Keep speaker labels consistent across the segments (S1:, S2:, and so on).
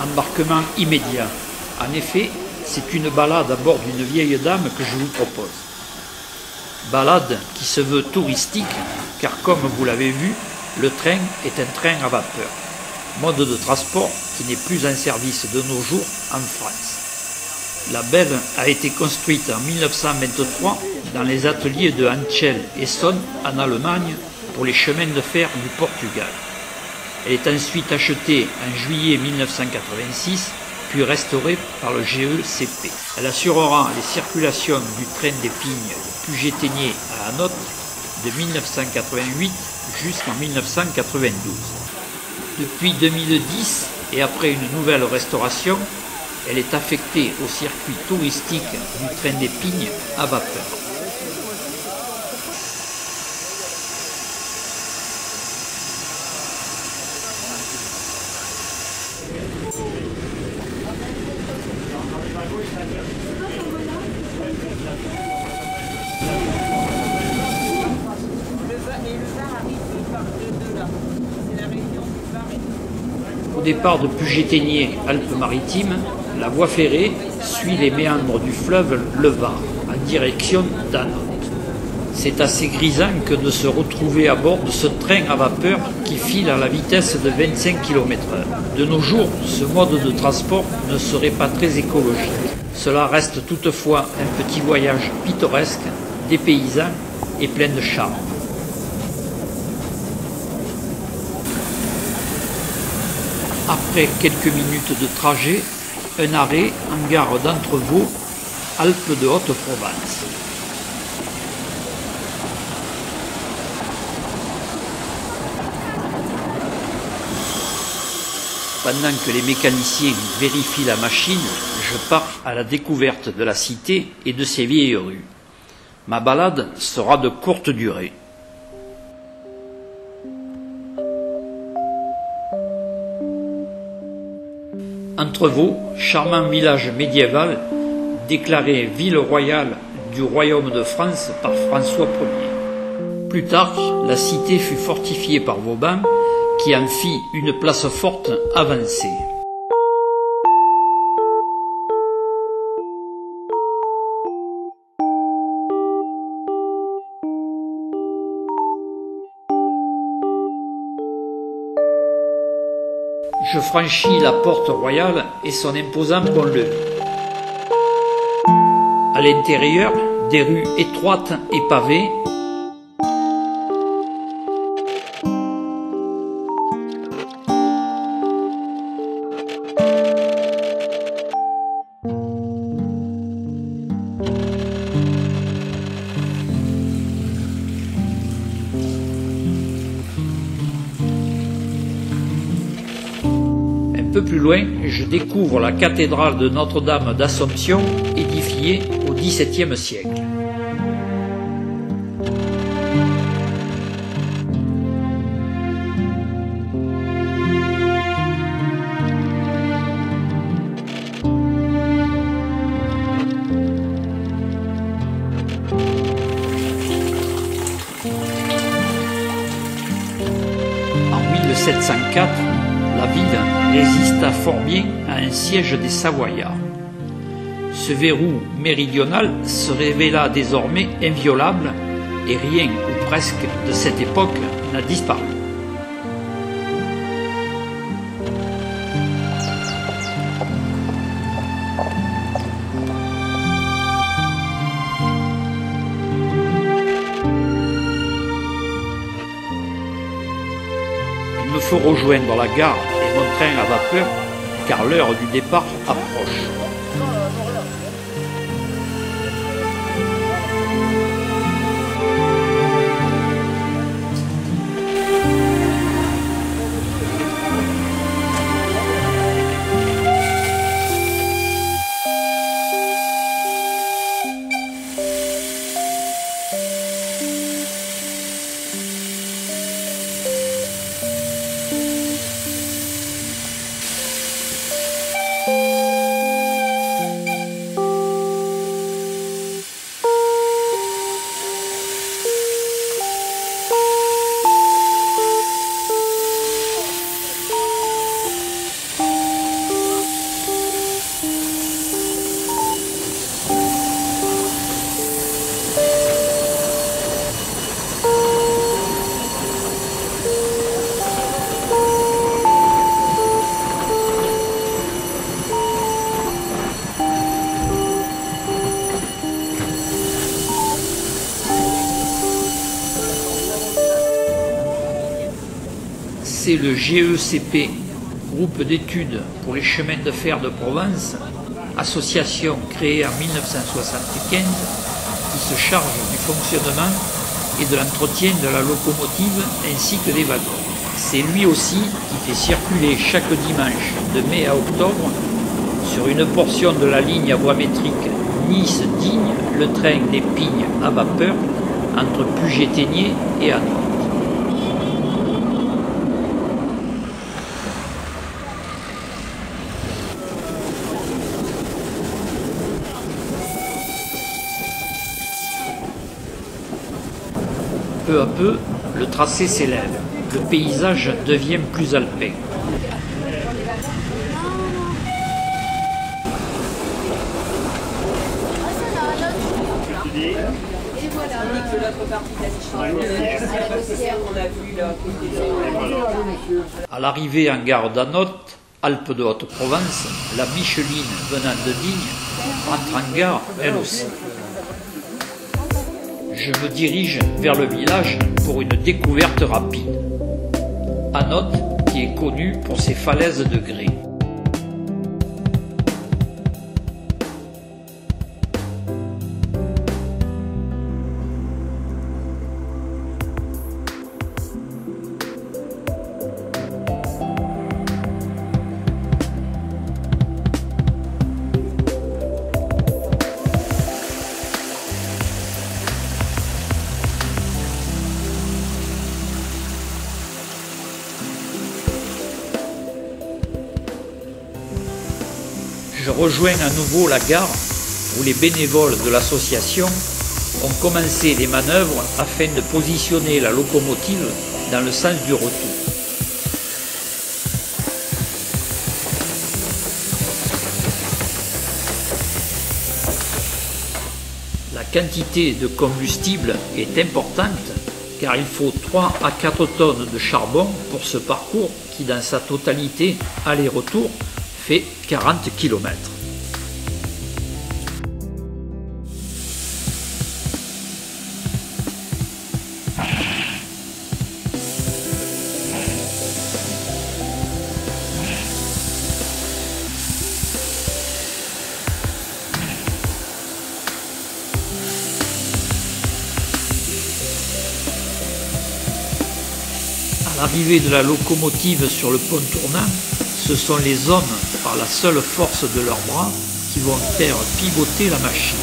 S1: embarquement immédiat. En effet, c'est une balade à bord d'une vieille dame que je vous propose. Balade qui se veut touristique, car comme vous l'avez vu, le train est un train à vapeur, mode de transport qui n'est plus en service de nos jours en France. La Belle a été construite en 1923 dans les ateliers de Henschel-Essonne en Allemagne pour les chemins de fer du Portugal. Elle est ensuite achetée en juillet 1986, puis restaurée par le GECP. Elle assurera les circulations du train des Pignes de Puget-Théniers à Anote de 1988 jusqu'en 1992. Depuis 2010 et après une nouvelle restauration, elle est affectée au circuit touristique du train des Pignes à vapeur. Au départ de Puget-Théniers, Alpes-Maritimes, la voie ferrée suit les méandres du fleuve le Var en direction d'Anote. C'est assez grisant que de se retrouver à bord de ce train à vapeur qui file à la vitesse de 25 km/h. De nos jours, ce mode de transport ne serait pas très écologique. Cela reste toutefois un petit voyage pittoresque, dépaysant et plein de charme. Après quelques minutes de trajet, un arrêt en gare d'Entrevaux, Alpes de Haute-Provence. Pendant que les mécaniciens vérifient la machine, je pars à la découverte de la cité et de ses vieilles rues. Ma balade sera de courte durée. Entrevaux, charmant village médiéval, déclaré ville royale du royaume de France par François Ier. Plus tard, la cité fut fortifiée par Vauban, qui en fit une place forte avancée. Je franchis la porte royale et son imposant pont-levis. À l'intérieur, des rues étroites et pavées, un peu plus loin, je découvre la cathédrale de Notre-Dame d'Assomption, édifiée au XVIIe siècle. En 1704, la ville résista fort bien à un siège des Savoyards. Ce verrou méridional se révéla désormais inviolable et rien ou presque de cette époque n'a disparu. Il me faut rejoindre la gare et mon train à vapeur car l'heure du départ approche. c'est le GECP, Groupe d'études pour les chemins de fer de Provence, association créée en 1975 qui se charge du fonctionnement et de l'entretien de la locomotive ainsi que des wagons. C'est lui aussi qui fait circuler chaque dimanche de mai à octobre sur une portion de la ligne à voie métrique Nice-Digne le train des Pignes à vapeur entre Puget-Théniers et Anode. Peu à peu, le tracé s'élève, le paysage devient plus alpin. À l'arrivée en gare d'Anode, Alpes de Haute-Provence, la Micheline venant de Digne entre en gare elle aussi. Je me dirige vers le village pour une découverte rapide. Anode, qui est connu pour ses falaises de grès. Je rejoins à nouveau la gare où les bénévoles de l'association ont commencé les manœuvres afin de positionner la locomotive dans le sens du retour. La quantité de combustible est importante car il faut 3 à 4 tonnes de charbon pour ce parcours qui dans sa totalité, aller-retour, fait 40 km. À l'arrivée de la locomotive sur le pont tournant, ce sont les hommes, par la seule force de leurs bras, qui vont faire pivoter la machine.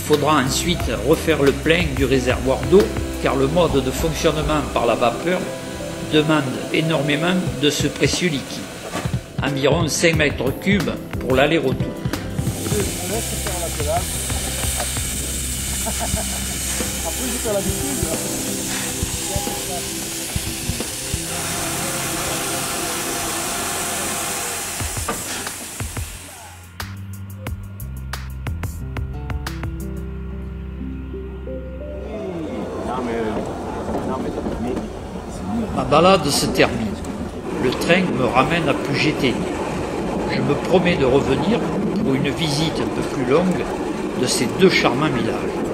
S1: Il faudra ensuite refaire le plein du réservoir d'eau car le mode de fonctionnement par la vapeur demande énormément de ce précieux liquide, environ 5 mètres cubes pour l'aller-retour. Ma balade se termine. Le train me ramène à Puget-Théniers. Je me promets de revenir pour une visite un peu plus longue de ces deux charmants villages.